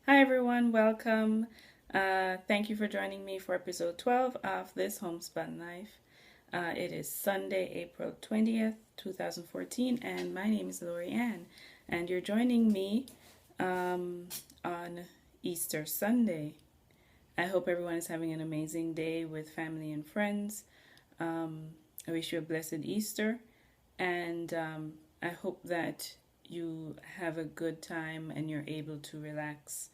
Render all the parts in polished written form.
Hi everyone, welcome. Thank you for joining me for episode 12 of This Homespun Life. It is Sunday, April 20th, 2014, and my name is Lori Ann, and you're joining me on Easter Sunday. I hope everyone is having an amazing day with family and friends. I wish you a blessed Easter, and I hope that you have a good time and you're able to relax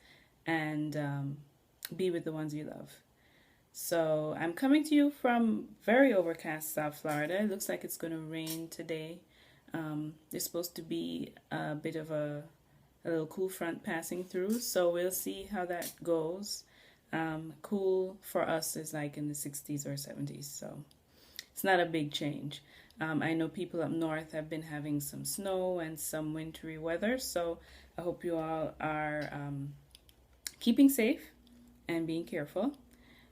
and be with the ones you love. So I'm coming to you from very overcast South Florida. It looks like it's going to rain today. There's supposed to be a bit of a little cool front passing through, so we'll see how that goes. Cool for us is like in the 60s or 70s, so it's not a big change. I know people up north have been having some snow and some wintry weather, so I hope you all are keeping safe and being careful.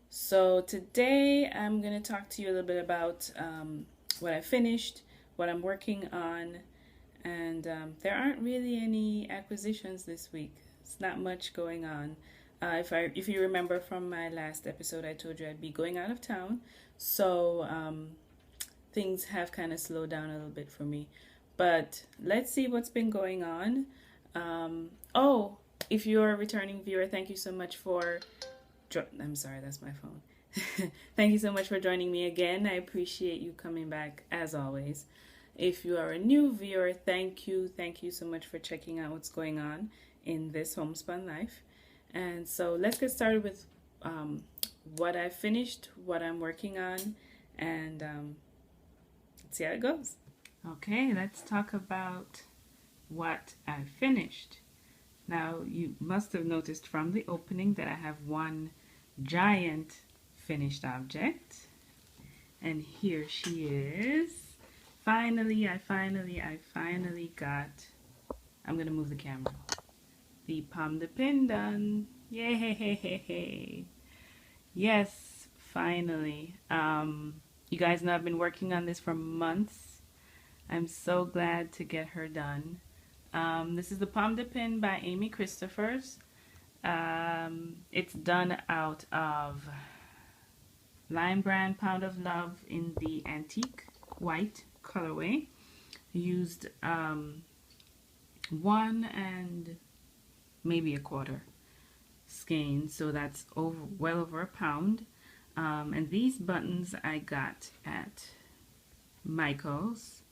So today I'm going to talk to you a little bit about what I finished, what I'm working on, and there aren't really any acquisitions this week. It's not much going on. If you remember from my last episode, I told you I'd be going out of town, so things have kind of slowed down a little bit for me. But let's see what's been going on. Oh, if you're a returning viewer, thank you so much for. I'm sorry, that's my phone. Thank you so much for joining me again. I appreciate you coming back as always. If you are a new viewer, thank you. Thank you so much for checking out what's going on in this homespun life. And so let's get started with what I finished, what I'm working on, and let's see how it goes. Okay, let's talk about what I finished. Now, you must have noticed from the opening that I have one giant finished object. And here she is. Finally, I finally got, I'm going to move the camera, the pomme de pin done. Yay! Yes, finally. You guys know I've been working on this for months. I'm so glad to get her done. This is the Pomme de Pin by Amy Christophers. It's done out of Lime Brand Pound of Love in the antique white colorway. Used 1 and maybe a quarter skein, so that's well over a pound. And these buttons I got at Michael's.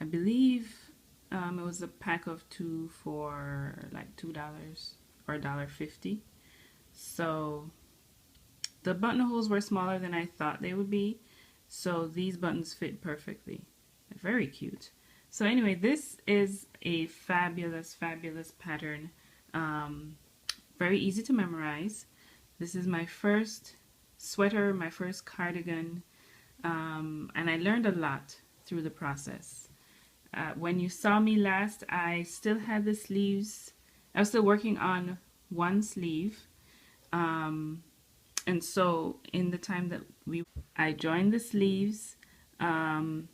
I believe it was a pack of 2 for like $2 or $1.50. So the buttonholes were smaller than I thought they would be, so these buttons fit perfectly. They're very cute. So anyway, this is a fabulous pattern. Very easy to memorize. This is my first sweater, my first cardigan, and I learned a lot through the process. When you saw me last, I still had the sleeves. I was still working on one sleeve. And so in the time that I joined the sleeves and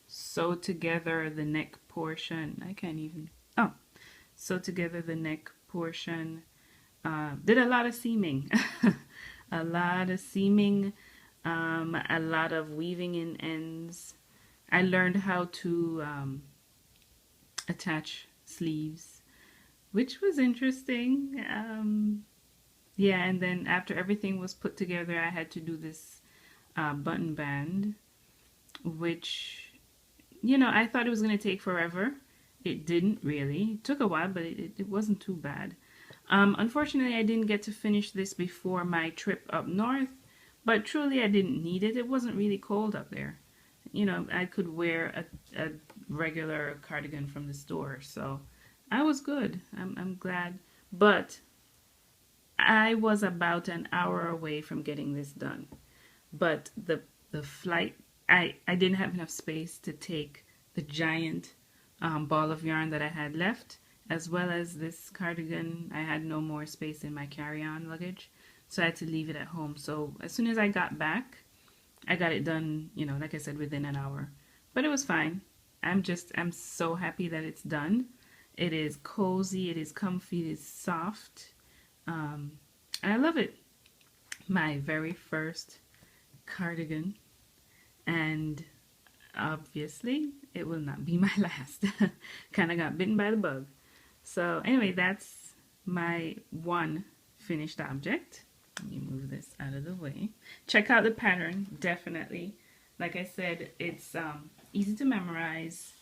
sewed together the neck portion. I can't even, sewed together the neck portion. Did a lot of seaming. A lot of seaming, a lot of weaving in ends. I learned how to attach sleeves, which was interesting. Yeah, and then after everything was put together, I had to do this button band, which, you know, I thought it was going to take forever. It didn't really. It took a while, but it wasn't too bad. Unfortunately, I didn't get to finish this before my trip up north, but truly I didn't need it. It wasn't really cold up there. You know, I could wear a regular cardigan from the store, so I was good. I'm glad. But I was about an hour away from getting this done. But the flight, I didn't have enough space to take the giant ball of yarn that I had left, as well as this cardigan. I had no more space in my carry-on luggage, so I had to leave it at home. So as soon as I got back, I got it done, you know, like I said, within an hour. But it was fine. I'm so happy that it's done. It is cozy, it is comfy, it is soft, and I love it. My very first cardigan, and obviously it will not be my last. Kind of got bitten by the bug. So anyway, that's my one finished object. Let me move this out of the way. Check out the pattern, definitely. Like I said, it's easy to memorize.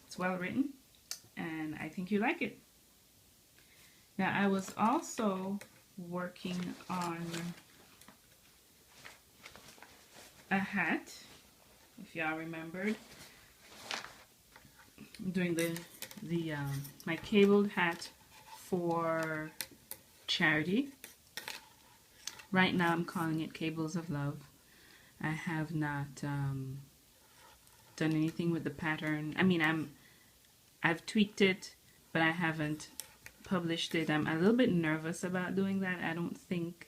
It's well written, and I think you like it. Now, I was also working on a hat, if y'all remembered. I'm doing my cabled hat for charity. Right now I'm calling it Cables of Love. I have not done anything with the pattern. I mean, I've tweaked it, but I haven't published it. I'm a little bit nervous about doing that. I don't think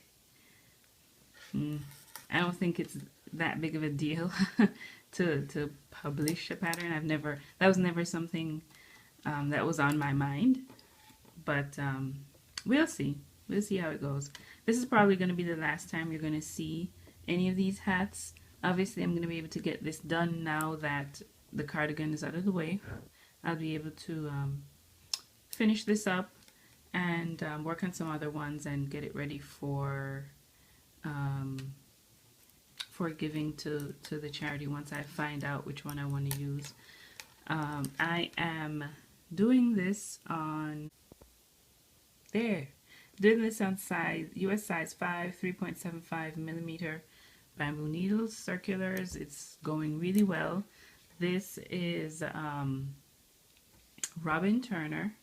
it's that big of a deal to publish a pattern. That was never something that was on my mind, but we'll see how it goes. This is probably going to be the last time you're going to see any of these hats. Obviously, I'm going to be able to get this done now that the cardigan is out of the way. I'll be able to finish this up and work on some other ones and get it ready for giving to the charity once I find out which one I want to use. I am doing this on US size 5 3.75 millimeter bamboo needles, circulars. It's going really well. This is Robin Turner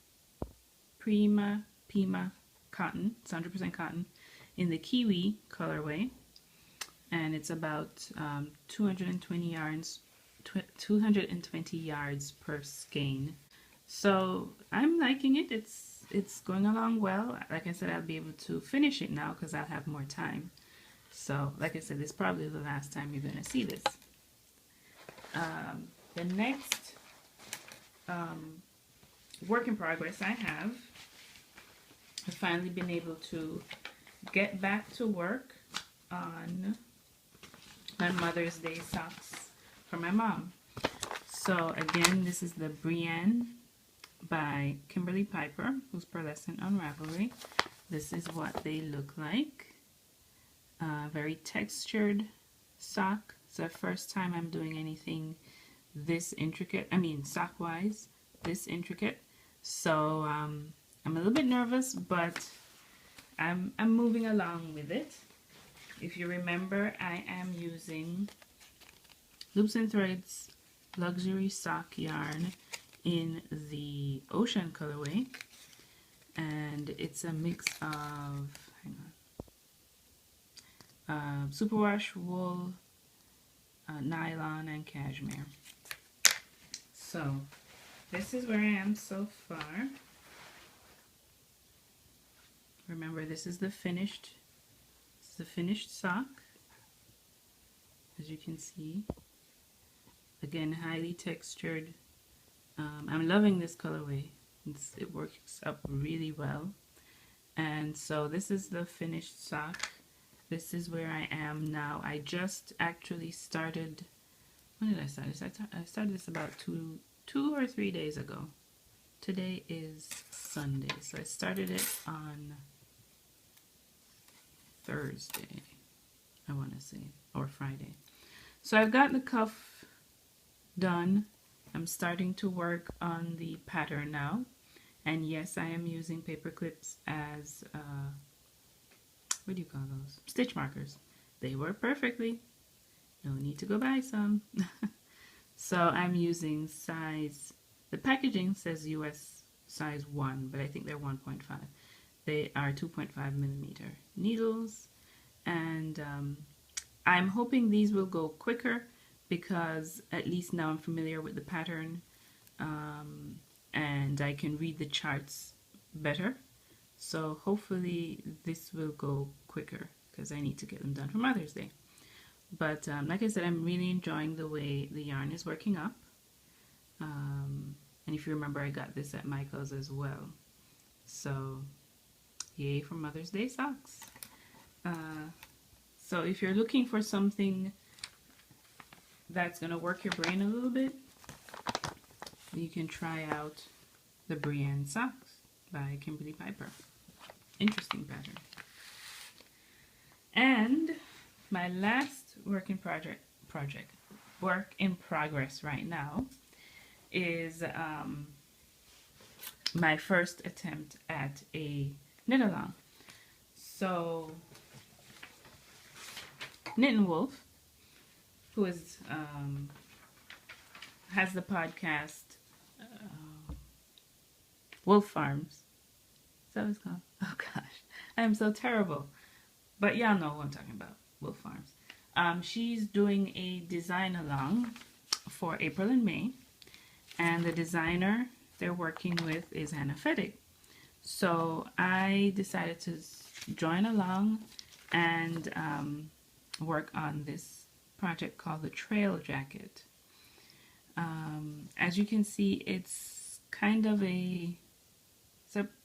Prima Pima cotton. It's 100% cotton in the kiwi colorway, and it's about 220 yards per skein. So I'm liking it. It's going along well. Like I said, I'll be able to finish it now because I'll have more time. So like I said, this is probably the last time you're going to see this. The next work in progress I have, I've finally been able to get back to work on my Mother's Day socks for my mom. So again, this is the Brienne by Kimberly Piper, who's pearlescent on Ravelry. This is what they look like. Very textured sock. It's the first time I'm doing anything this intricate. I mean, sock wise, this intricate. So I'm a little bit nervous, but I'm moving along with it. If you remember, I am using Loops and Threads luxury sock yarn in the Ocean colorway, and it's a mix of superwash wool, nylon, and cashmere. So this is where I am so far. Remember, this is the finished sock, as you can see. Again, highly textured. I'm loving this colorway. It works up really well. And so this is the finished sock. This is where I am now. I just actually started. When did I start this? I started this about two or 3 days ago. Today is Sunday, so I started it on Thursday, I want to say, or Friday. So I've got the cuff done. I'm starting to work on the pattern now, and yes, I am using paper clips as what do you call those? Stitch markers. They work perfectly. No need to go buy some. So I'm using the packaging says US size 1, but I think they're 1.5. They are 2.5 millimeter needles, and I'm hoping these will go quicker because at least now I'm familiar with the pattern, and I can read the charts better. So hopefully this will go quicker because I need to get them done for Mother's Day. But like I said, I'm really enjoying the way the yarn is working up. And if you remember, I got this at Michael's as well. So, yay for Mother's Day socks. So if you're looking for something that's going to work your brain a little bit, you can try out the Brienne socks by Kimberly Piper. Interesting pattern. And my last work in progress right now is my first attempt at a knit along. So Knit and Wolf, who is has the podcast Wolf Farms. Is that what it's called? Oh gosh, I am so terrible. But y'all know what I'm talking about, Wolf Farms. She's doing a design along for April and May, and the designer they're working with is Hannah Fettig. So I decided to join along and work on this project called the Trail Jacket. As you can see, it's kind of a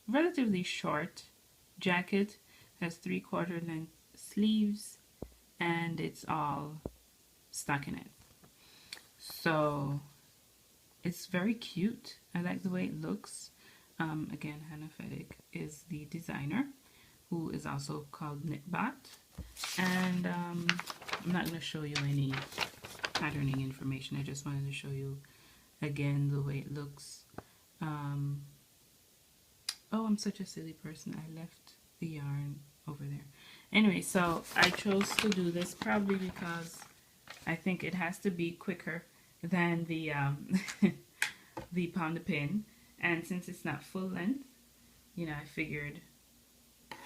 relatively short jacket. It has 3/4 length sleeves, and it's all stockinette. So it's very cute. I like the way it looks. Again, Hannah Fettig is the designer, who is also called Knitbot. And I'm not going to show you any patterning information. I just wanted to show you again the way it looks. Oh, I'm such a silly person. I left the yarn over there. Anyway, so I chose to do this probably because I think it has to be quicker than the the pound a pin, and since it's not full length, you know, I figured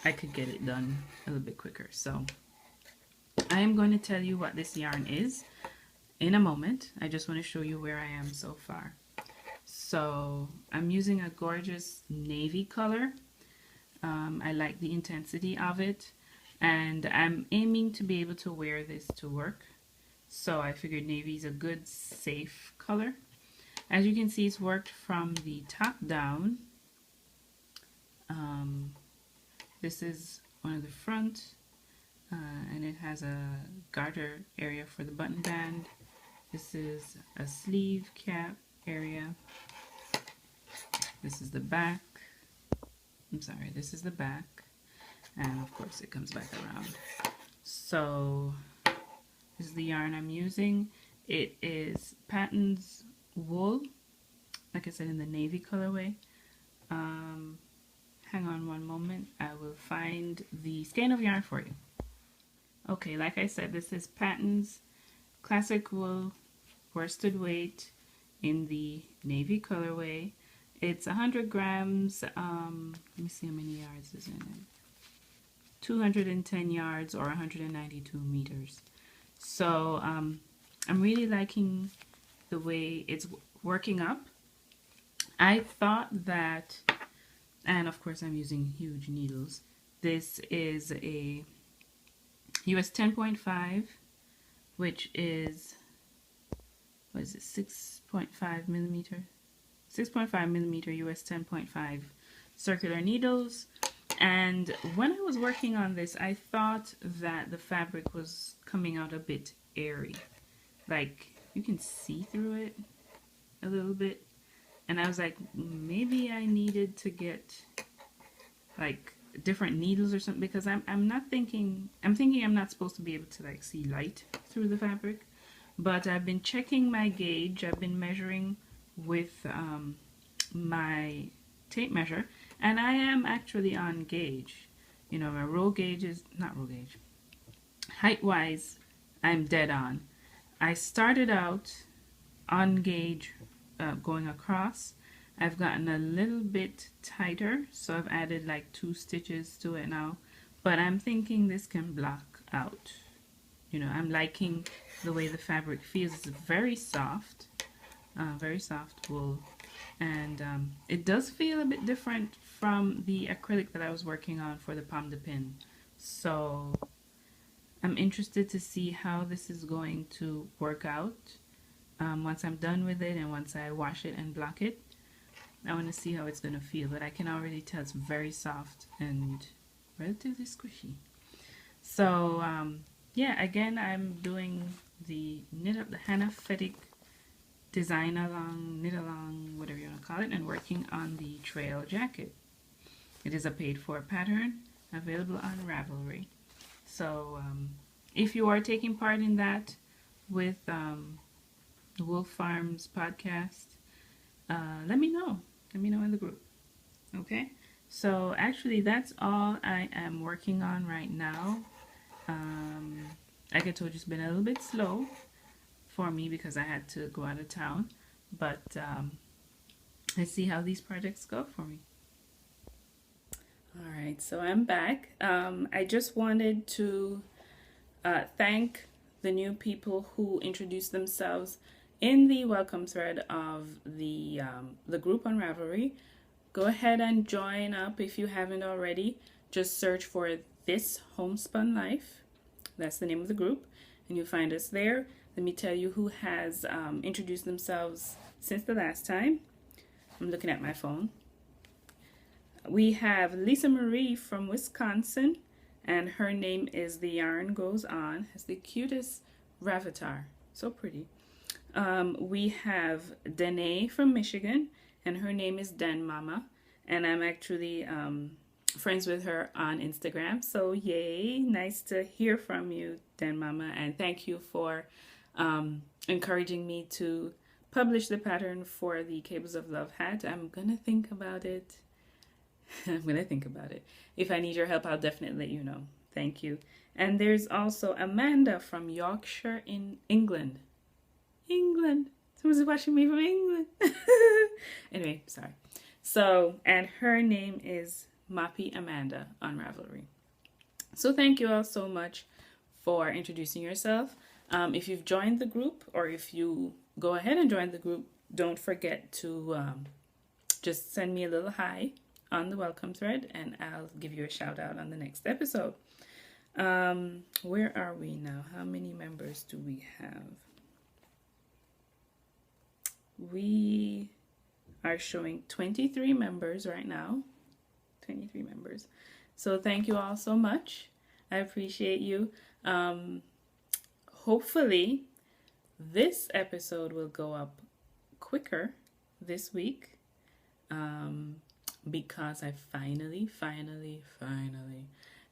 I could get it done a little bit quicker. So I am going to tell you what this yarn is in a moment. I just want to show you where I am so far. So I'm using a gorgeous navy color. I like the intensity of it, and I'm aiming to be able to wear this to work. So I figured navy is a good, safe color. As you can see, it's worked from the top down. This is one of the front, and it has a garter area for the button band. This is a sleeve cap area. This is the back. I'm sorry, this is the back, and of course it comes back around. So this is the yarn I'm using. It is Patons Wool, like I said, in the navy colorway. Hang on one moment, I will find the skein of yarn for you. Okay, like I said, this is Patons Classic Wool worsted weight in the navy colorway. It's 100 grams. Let me see how many yards is in it. 210 yards or 192 meters. So I'm really liking the way it's working up. I thought that, and of course I'm using huge needles. This is a US 10.5, which is, what is it, 6.5 millimeter? 6.5 millimeter US 10.5 circular needles. And when I was working on this, I thought that the fabric was coming out a bit airy. Like, you can see through it a little bit. And I was like, maybe I needed to get like different needles or something, because I'm thinking I'm not supposed to be able to like see light through the fabric. But I've been checking my gauge. I've been measuring with my tape measure, and I am actually on gauge. You know, my roll gauge is not roll gauge. Height wise, I'm dead on. I started out on gauge going across. I've gotten a little bit tighter, so I've added like 2 stitches to it now, but I'm thinking this can block out. You know, I'm liking the way the fabric feels. It's very soft wool, and it does feel a bit different from the acrylic that I was working on for the pomme de pin. So I'm interested to see how this is going to work out once I'm done with it and once I wash it and block it. I want to see how it's going to feel, but I can already tell it's very soft and relatively squishy. So, yeah, again, I'm doing the Hannah Fettig design along, knit along, whatever you want to call it, and working on the trail jacket. It is a paid for pattern available on Ravelry. So, if you are taking part in that with the Wolf Farms podcast, let me know. Let me know in the group. Okay? So, actually, that's all I am working on right now. Like I told you, it's been a little bit slow for me because I had to go out of town. But let's see how these projects go for me. All right, so I'm back. I just wanted to thank the new people who introduced themselves in the welcome thread of the group on Ravelry. Go ahead and join up if you haven't already. Just search for This Homespun Life. That's the name of the group, and you'll find us there. Let me tell you who has introduced themselves since the last time. I'm looking at my phone. We have Lisa Marie from Wisconsin, and her name is The Yarn Goes On. Has the cutest Ravatar. So pretty. We have Danae from Michigan, and her name is Dan Mama, and I'm actually friends with her on Instagram. So yay, nice to hear from you, Dan Mama, and thank you for encouraging me to publish the pattern for the Cables of Love hat. I'm gonna think about it. I'm gonna think about it. If I need your help, I'll definitely let you know. Thank you. And there's also Amanda from Yorkshire in England. England. Someone's watching me from England. Anyway, sorry. So, and her name is Moppy Amanda on Ravelry. So thank you all so much for introducing yourself. If you've joined the group, or if you go ahead and join the group, don't forget to just send me a little hi on the welcome thread, and I'll give you a shout out on the next episode. Where are we now? How many members do we have? We are showing 23 members right now. 23 members. So thank you all so much. I appreciate you. Hopefully this episode will go up quicker this week, because I finally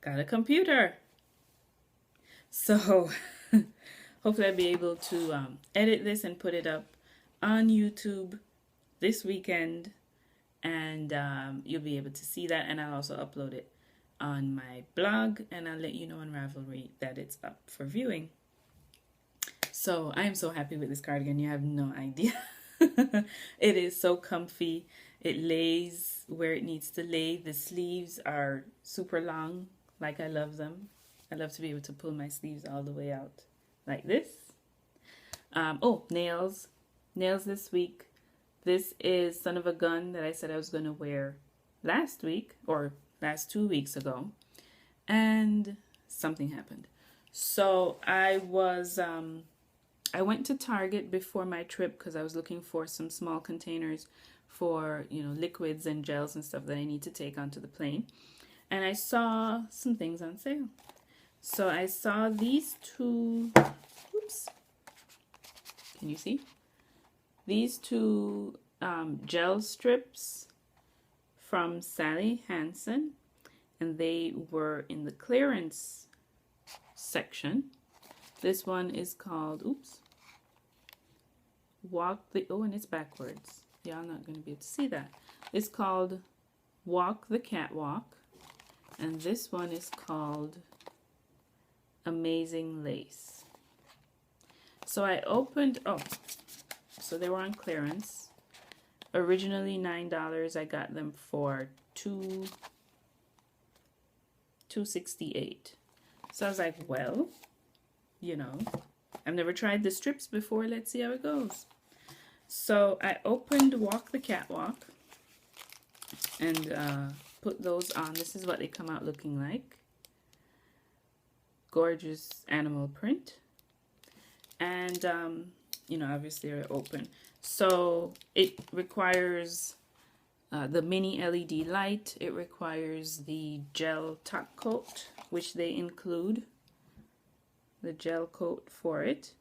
got a computer. So hopefully I'll be able to edit this and put it up on YouTube this weekend, and you'll be able to see that, and I'll also upload it on my blog, and I'll let you know on Ravelry that it's up for viewing. So I am so happy with this cardigan, you have no idea. It is so comfy. It lays where it needs to lay. The sleeves are super long, like I love them. I love to be able to pull my sleeves all the way out like this. Nails this week. This is Son of a Gun that I said I was going to wear last week, or last 2 weeks ago, and something happened. So I went to Target before my trip because I was looking for some small containers for, liquids and gels and stuff that I need to take onto the plane, and I saw some things on sale. So I saw these two, can you see? These two gel strips from Sally Hansen, and they were in the clearance section. This one is called, and it's backwards. Y'all not going to be able to see that. It's called Walk the Catwalk, and this one is called Amazing Lace. So I opened, so they were on clearance. Originally $9, I got them for $2.68. So I was like, well, I've never tried the strips before. Let's see how it goes. So I opened Walk the Catwalk and put those on. This is what they come out looking like. Gorgeous animal print. And, obviously they're open. So it requires the mini LED light. It requires the gel top coat, which they include the gel coat for it.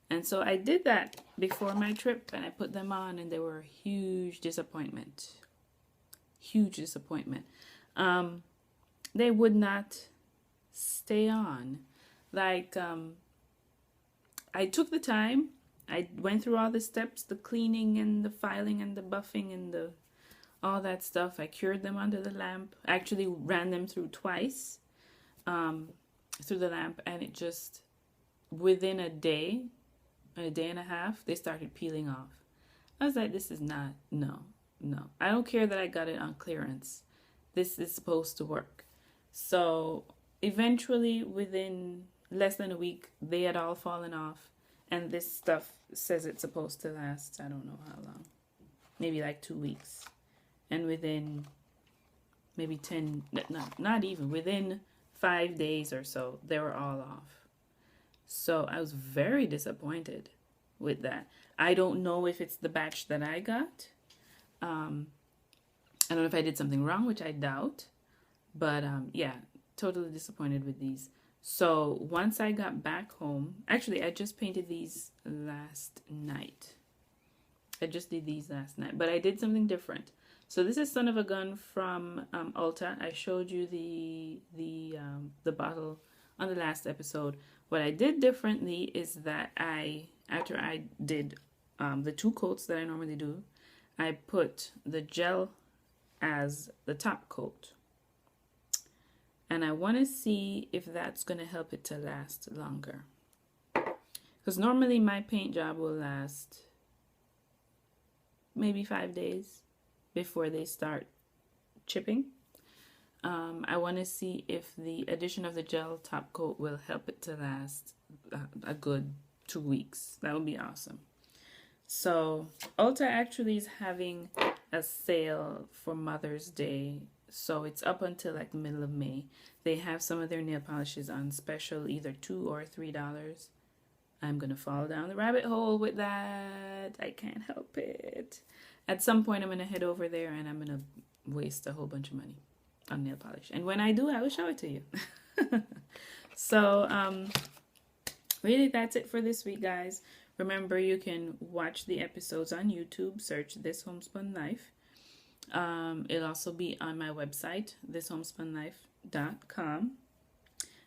And so I did that before my trip, and I put them on, and they were a huge disappointment. Huge disappointment. They would not stay on. Like, I took the time. I went through all the steps, the cleaning and the filing and the buffing and the all that stuff. I cured them under the lamp. I actually ran them through twice through the lamp, and it just, within a day and a half, they started peeling off. I was like, this is not, no. I don't care that I got it on clearance. This is supposed to work. So eventually, within less than a week, they had all fallen off. And this stuff says it's supposed to last, I don't know how long. Maybe like 2 weeks. And within maybe 10, not even, within 5 days or so, they were all off. So I was very disappointed with that. I don't know if it's the batch that I got. I don't know if I did something wrong, which I doubt. But yeah, totally disappointed with these. So once I got back home, actually I just painted these last night. I just did these last night, but I did something different. So this is Son of a Gun from Ulta. I showed you the bottle on the last episode. What I did differently is that after I did the 2 coats that I normally do, I put the gel as the top coat. And I want to see if that's going to help it to last longer. Because normally my paint job will last maybe 5 days before they start chipping. I want to see if the addition of the gel top coat will help it to last a good 2 weeks. That would be awesome. So Ulta actually is having a sale for Mother's Day. So it's up until like the middle of May. They have some of their nail polishes on special, either $2 or $3. I'm going to fall down the rabbit hole with that. I can't help it. At some point, I'm going to head over there and I'm going to waste a whole bunch of money on nail polish. And when I do, I will show it to you. So, really, that's it for this week, guys. Remember, you can watch the episodes on YouTube. Search This Homespun Life. It'll also be on my website, thishomespunlife.com.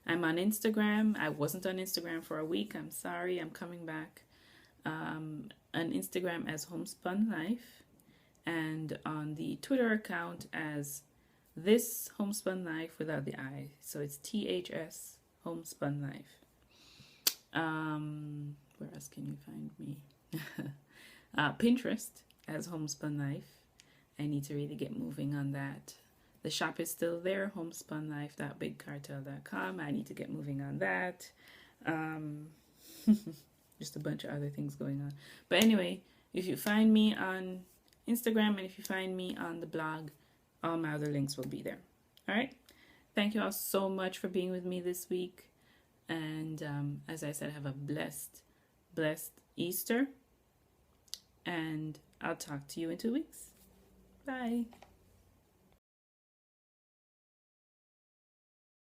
I'm on Instagram. I wasn't on Instagram for a week. I'm sorry. I'm coming back. On Instagram as Homespun Life, and on the Twitter account as This Homespun Life without the I. So it's THS Homespun Life. Where else can you find me? Pinterest as Homespun Life. I need to really get moving on that. The shop is still there, homespunlife.bigcartel.com. I need to get moving on that. Just a bunch of other things going on. But anyway, if you find me on Instagram and if you find me on the blog, all my other links will be there. All right? Thank you all so much for being with me this week. And as I said, have a blessed Easter. And I'll talk to you in 2 weeks. Bye.